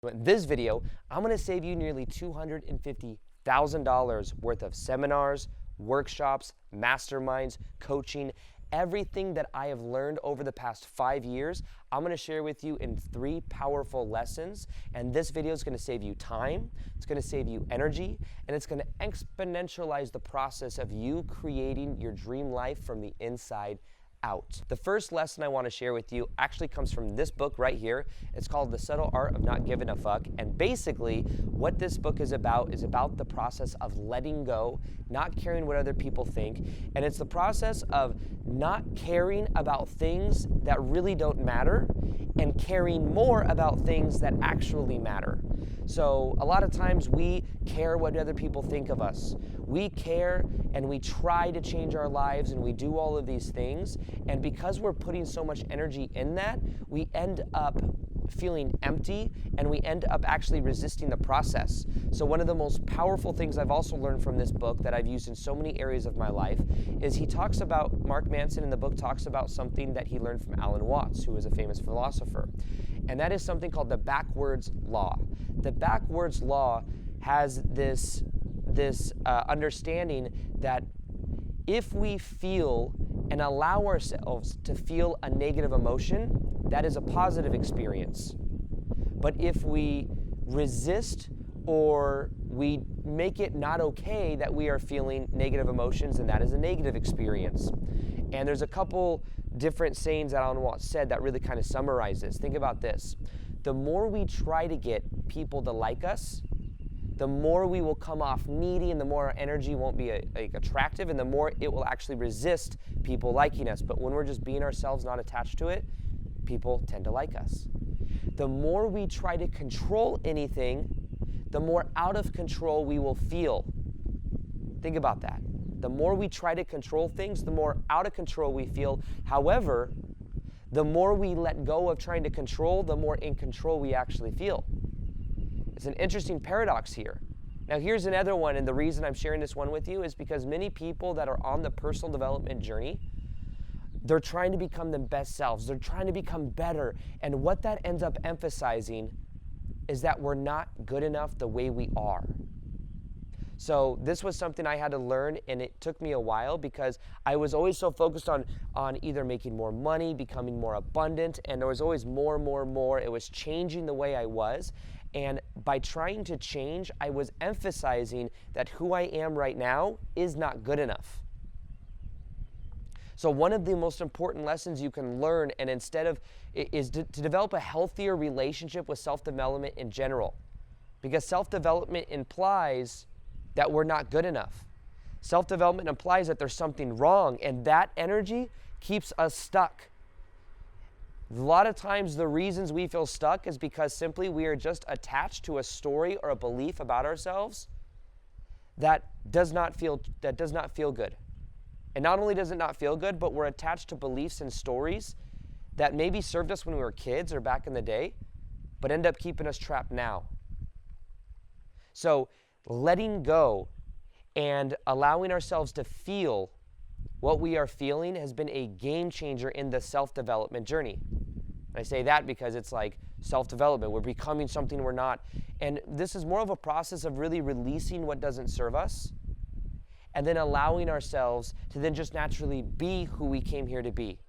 In this video, I'm going to save you nearly $250,000 worth of seminars, workshops, masterminds, coaching, everything that I have learned over the past 5 years. I'm going to share with you in 3 powerful lessons, and this video is going to save you time, it's going to save you energy, and it's going to exponentialize the process of you creating your dream life from the inside out. The first lesson I want to share with you actually comes from this book right here. It's called The Subtle Art of Not Giving a Fuck. And basically what this book is about the process of letting go, not caring what other people think. And it's the process of not caring about things that really don't matter and caring more about things that actually matter. So a lot of times we care what other people think of us. We care and we try to change our lives and we do all of these things. And because we're putting so much energy in that, we end up feeling empty and we end up actually resisting the process. So one of the most powerful things I've also learned from this book that I've used in so many areas of my life is Mark Manson in the book talks about something that he learned from Alan Watts, who is a famous philosopher. And that is something called the backwards law. The backwards law has this understanding that if we feel and allow ourselves to feel a negative emotion, that is a positive experience. But if we resist or we make it not okay that we are feeling negative emotions, then that is a negative experience. And there's a couple different sayings that Alan Watts said that really kind of summarizes. Think about this. The more we try to get people to like us, the more we will come off needy and the more our energy won't be attractive and the more it will actually resist people liking us. But when we're just being ourselves, not attached to it, people tend to like us. The more we try to control anything, the more out of control we will feel. Think about that. The more we try to control things, the more out of control we feel. However, the more we let go of trying to control, the more in control we actually feel. It's an interesting paradox here. Now here's another one, and the reason I'm sharing this one with you is because many people that are on the personal development journey, they're trying to become their best selves. They're trying to become better. And what that ends up emphasizing is that we're not good enough the way we are. So this was something I had to learn, and it took me a while because I was always so focused on either making more money, becoming more abundant, and there was always more. It was changing the way I was. And by trying to change, I was emphasizing that who I am right now is not good enough. So one of the most important lessons you can learn and is to develop a healthier relationship with self-development in general. Because self-development implies that we're not good enough. Self-development implies that there's something wrong, and that energy keeps us stuck. A lot of times the reasons we feel stuck is because simply we are just attached to a story or a belief about ourselves that does not feel good. And not only does it not feel good, but we're attached to beliefs and stories that maybe served us when we were kids or back in the day, but end up keeping us trapped now. So letting go and allowing ourselves to feel what we are feeling has been a game changer in the self-development journey. I say that because it's like self-development. We're becoming something we're not. And this is more of a process of really releasing what doesn't serve us and then allowing ourselves to then just naturally be who we came here to be.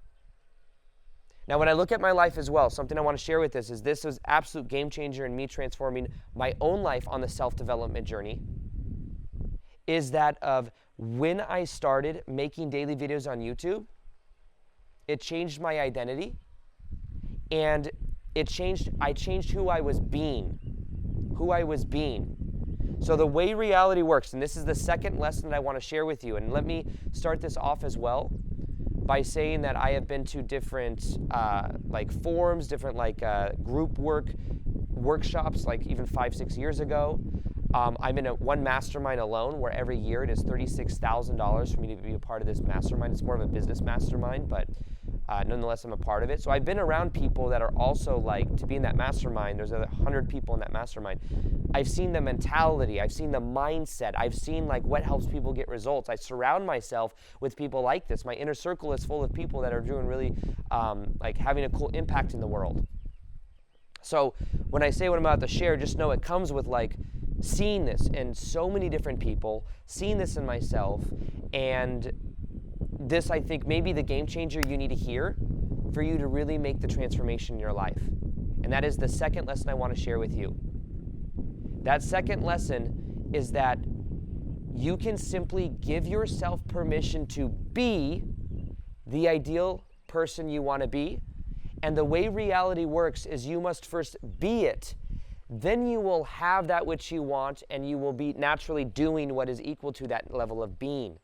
Now, when I look at my life as well, something I want to share with this was absolute game changer in me transforming my own life on the self-development journey, is that of when I started making daily videos on YouTube, it changed my identity. And I changed who I was being. So the way reality works, and this is the second lesson that I want to share with you, and let me start this off as well by saying that I have been to different forums, different group workshops, like even 5-6 years ago. I'm in one mastermind alone where every year it is $36,000 for me to be a part of this mastermind. It's more of a business mastermind, but nonetheless, I'm a part of it. So I've been around people that are also to be in that mastermind. There's 100 people in that mastermind. I've seen the mentality. I've seen the mindset. I've seen what helps people get results. I surround myself with people like this. My inner circle is full of people that are doing really, having a cool impact in the world. So when I say what I'm about to share, just know it comes with like seeing this in so many different people, seeing this in myself, and this, I think, may be the game changer you need to hear for you to really make the transformation in your life. And that is the second lesson I want to share with you. That second lesson is that you can simply give yourself permission to be the ideal person you want to be. And the way reality works is you must first be it. Then you will have that which you want, and you will be naturally doing what is equal to that level of being.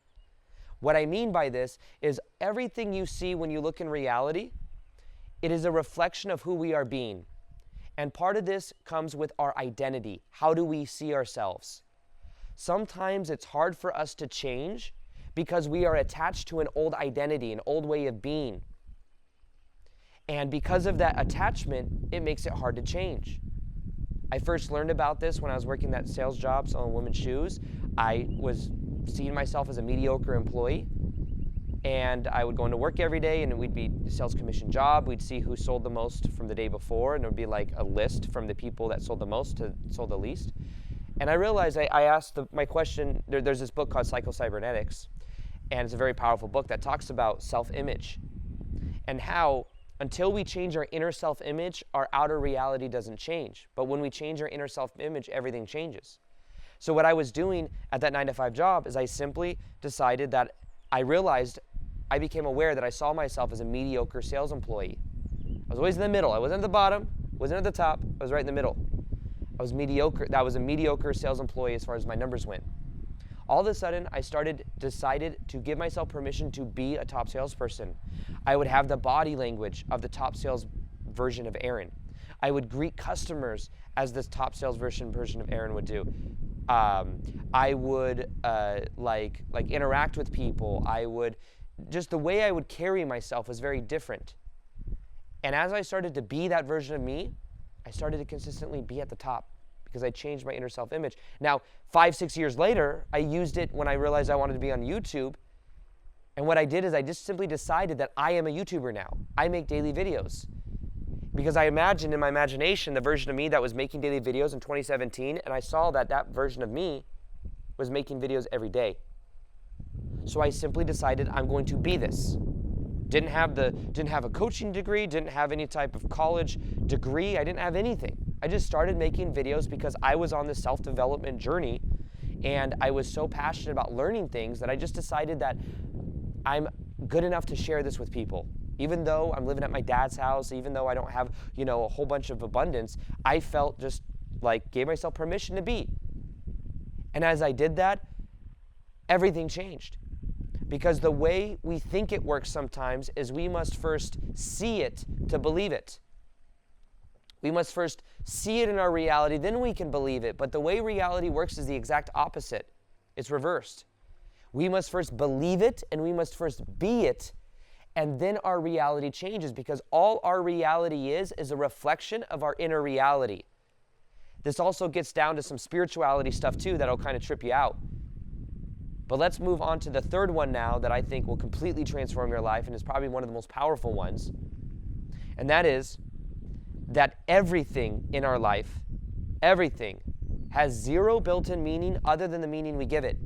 What I mean by this is everything you see when you look in reality, it is a reflection of who we are being. And part of this comes with our identity. How do we see ourselves? Sometimes it's hard for us to change because we are attached to an old identity, an old way of being. And because of that attachment, it makes it hard to change. I first learned about this when I was working that sales job selling women's shoes. I was seeing myself as a mediocre employee, and I would go into work every day, and we'd be a sales commission job. We'd see who sold the most from the day before, and it would be like a list from the people that sold the most to sold the least. And I realized I asked my question. There's this book called Psycho-Cybernetics, and it's a very powerful book that talks about self-image and how until we change our inner self-image, our outer reality doesn't change. But when we change our inner self-image, everything changes. So what I was doing at that 9-to-5 job is I simply decided that I became aware that I saw myself as a mediocre sales employee. I was always in the middle. I wasn't at the bottom, wasn't at the top, I was right in the middle. I was mediocre. That was a mediocre sales employee as far as my numbers went. All of a sudden, I decided to give myself permission to be a top salesperson. I would have the body language of the top sales version of Aaron. I would greet customers as this top sales version of Aaron would do. I would like interact with people. Just the way I would carry myself was very different. And as I started to be that version of me, I started to consistently be at the top because I changed my inner self-image. Now, 5-6 years later, I used it when I realized I wanted to be on YouTube. And what I did is I just simply decided that I am a YouTuber now. I make daily videos. Because I imagined in my imagination the version of me that was making daily videos in 2017, and I saw that that version of me was making videos every day. So I simply decided I'm going to be this. Didn't have a coaching degree, didn't have any type of college degree, I didn't have anything. I just started making videos because I was on this self-development journey, and I was so passionate about learning things that I just decided that I'm good enough to share this with people. Even though I'm living at my dad's house, even though I don't have, a whole bunch of abundance, I felt just like gave myself permission to be. And as I did that, everything changed. Because the way we think it works sometimes is we must first see it to believe it. We must first see it in our reality, then we can believe it. But the way reality works is the exact opposite. It's reversed. We must first believe it, and we must first be it, and then our reality changes, because all our reality is a reflection of our inner reality. This also gets down to some spirituality stuff too that'll kind of trip you out. But let's move on to the third one now that I think will completely transform your life and is probably one of the most powerful ones. And that is that everything in our life, everything, has zero built-in meaning other than the meaning we give it.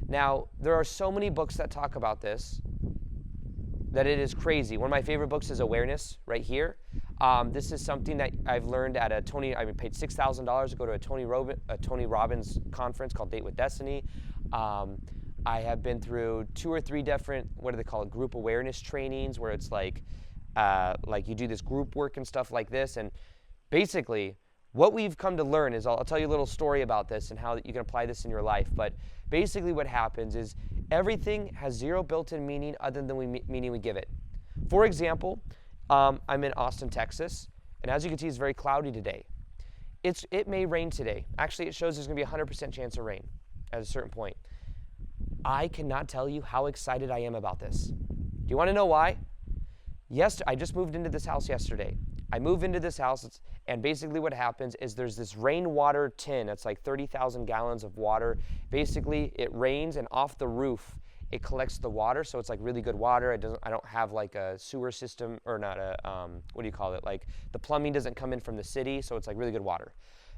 Now, there are so many books that talk about this that it is crazy. One of my favorite books is Awareness, right here. This is something that I've learned at I paid $6,000 to go to a Tony Robbins conference called Date with Destiny. I have been through 2 or 3 different, what do they call it, group awareness trainings, where it's like you do this group work and stuff like this. And basically, what we've come to learn is, I'll tell you a little story about this and how you can apply this in your life. But basically what happens is everything has zero built-in meaning other than the meaning we give it. For example, I'm in Austin, Texas, and as you can see, it's very cloudy today. It may rain today. Actually, it shows there's going to be a 100% chance of rain at a certain point. I cannot tell you how excited I am about this. Do you want to know why? I just moved into this house yesterday. I move into this house, and basically what happens is there's this rainwater tin. It's like 30,000 gallons of water. Basically, it rains, and off the roof, It collects the water, so it's like really good water. I don't have like a sewer system, or not a, what do you call it? Like the plumbing doesn't come in from the city, so it's like really good water.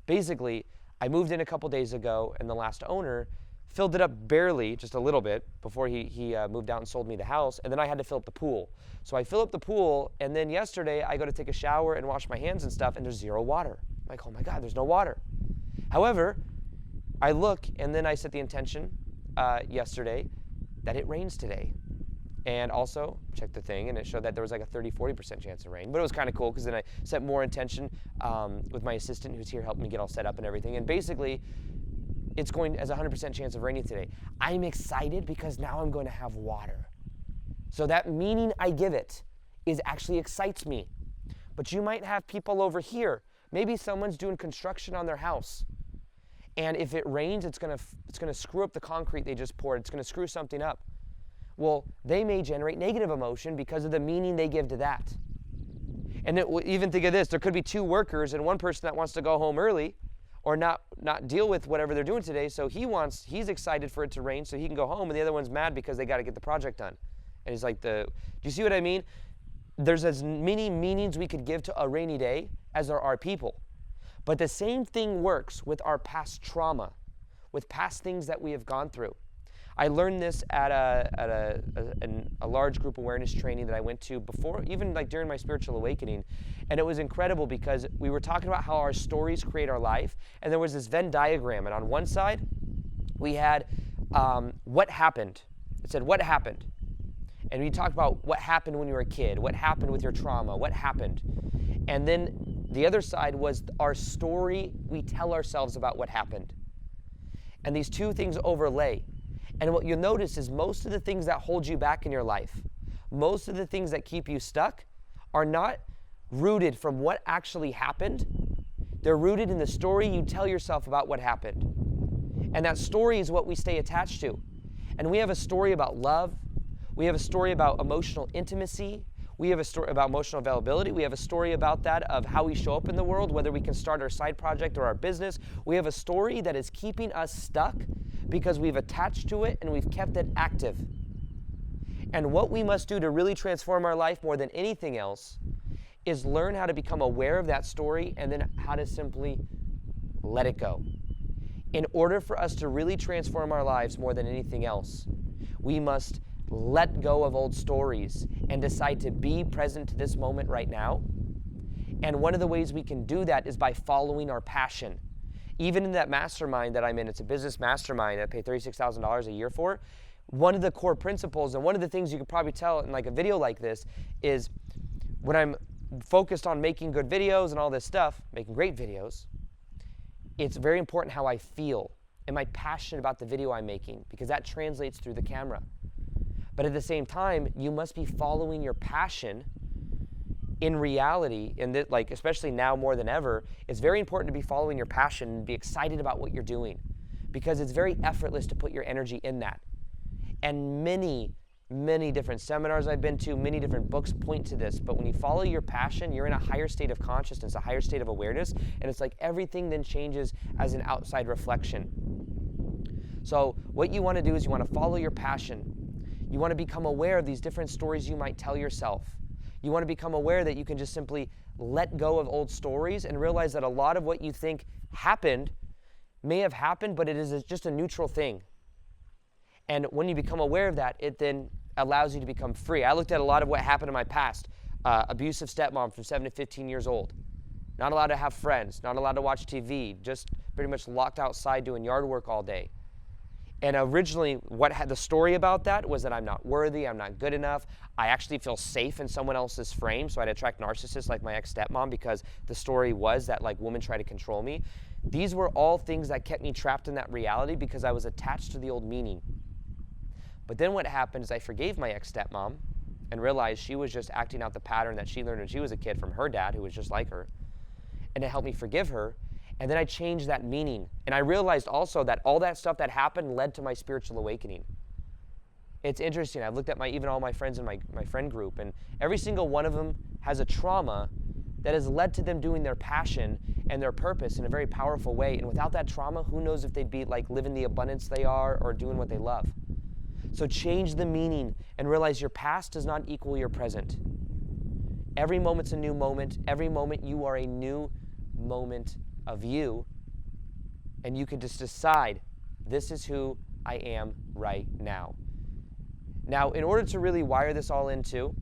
Basically, I moved in a couple days ago, and the last owner filled it up barely, just a little bit, before he moved out and sold me the house, and then I had to fill up the pool. So I fill up the pool, and then yesterday I go to take a shower and wash my hands and stuff, and there's zero water. I'm like, oh my God, there's no water. However, I look, and then I set the intention yesterday that it rains today. And also checked the thing, and it showed that there was like a 30-40% chance of rain. But it was kind of cool, because then I set more intention with my assistant who's here helping me get all set up and everything. And basically, it's going as a 100% chance of raining today. I'm excited because now I'm going to have water. So that meaning I give it actually excites me. But you might have people over here. Maybe someone's doing construction on their house. And if it rains, it's going to screw up the concrete they just poured. It's going to screw something up. Well, they may generate negative emotion because of the meaning they give to that. And even think of this, there could be two workers and one person that wants to go home early or not deal with whatever they're doing today, so he's excited for it to rain so he can go home, and the other one's mad because they got to get the project done. And he's like, do you see what I mean? There's as many meanings we could give to a rainy day as there are people. But the same thing works with our past trauma, with past things that we have gone through. I learned this at a large group awareness training that I went to before, even like during my spiritual awakening. And it was incredible because we were talking about how our stories create our life. And there was this Venn diagram. And on one side, we had what happened. It said, what happened? And we talked about what happened when you were a kid, what happened with your trauma, what happened. And then the other side was our story we tell ourselves about what happened. And these two things overlay. And what you'll notice is most of the things that hold you back in your life, most of the things that keep you stuck are not rooted from what actually happened. They're rooted in the story you tell yourself about what happened. And that story is what we stay attached to. And we have a story about love. We have a story about emotional intimacy. We have a story about emotional availability. We have a story about that of how we show up in the world, whether we can start our side project or our business. We have a story that is keeping us stuck because we've attached to it and we've kept it active. And what we must do to really transform our life more than anything else is learn how to become aware of that story and then how to simply let it go. In order for us to really transform our lives more than anything else, we must let go of old stories and decide to be present to this moment right now. And one of the ways we can do that is by following our passion. Even in that mastermind that I'm in, it's a business mastermind I pay $36,000 a year for. One of the core principles, and one of the things you could probably tell in like a video like this, is when I'm focused on making good videos and all this stuff, making great videos, it's very important how I feel. Am I passionate about the video I'm making? Because that translates through the camera. But at the same time, you must be following your passion. In reality, like especially now more than ever, it's very important to be following your passion and be excited about what you're doing, because it's very effortless to put your energy in that. And many different seminars I've been to, many different books point to this. But when you follow your passion, you're in a higher state of consciousness, a higher state of awareness, and it's like everything then changes as an outside reflection. So what you want to do is you want to follow your passion. You want to become aware of these different stories you might tell yourself. You want to become aware that you can just simply let go of old stories and realize that a lot of what you think happened may have happened, but it is just a neutral thing. And when you become aware of that, it then allows you to become free. I looked at a lot of what happened in my past. Abusive stepmom from 7 to 15 years old. Not allowed to have friends, not allowed to watch TV, just pretty much locked outside doing yard work all day. And originally, the story about that was that I'm not worthy, I'm not good enough. I actually feel safe in someone else's frame, so I'd attract narcissists like my ex-stepmom because the story was that like women try to control me. These were all things that kept me trapped in that reality because I was attached to the old meaning. But then what happened is I forgave my ex-stepmom and realized she was just acting out the pattern that she learned when she was a kid from her dad, who was just like her. And it helped me forgive her. And then I changed that meaning. And I realized also that all that stuff that happened led to my spiritual awakening. It's interesting. I've looked at even all my friends in my friend group, and every single one of them has a trauma that has led to them doing their passion and their purpose in a very powerful way. And without that trauma, who knows if they'd be like living the abundance they are or doing what they love. So change the meaning and realize your past does not equal your present. Every moment's a new moment. Every moment you are a new moment of you. And you can just decide, this is who I am right now. Now, in order to really wire this all into,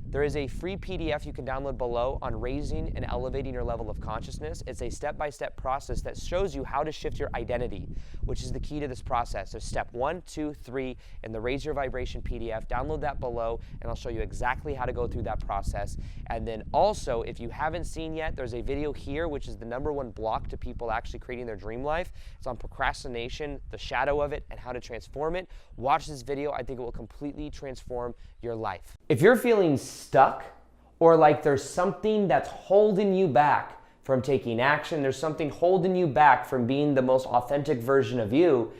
there is a free PDF you can download below on raising and elevating your level of consciousness. It's a step-by-step process that shows you how to shift your identity, which is the key to this process. So step 1, 2, 3 in the Raise Your Vibration PDF. Download that below, and I'll show you exactly how to go through that process. And then also, if you haven't seen yet, there's a video here, which is the #1 block to people actually creating their dream life. It's on procrastination, the shadow of it, and how to transform it. Watch this video. I think it will completely transform your life. If you're feeling stuck, or like there's something that's holding you back from taking action, there's something holding you back from being the most authentic version of you,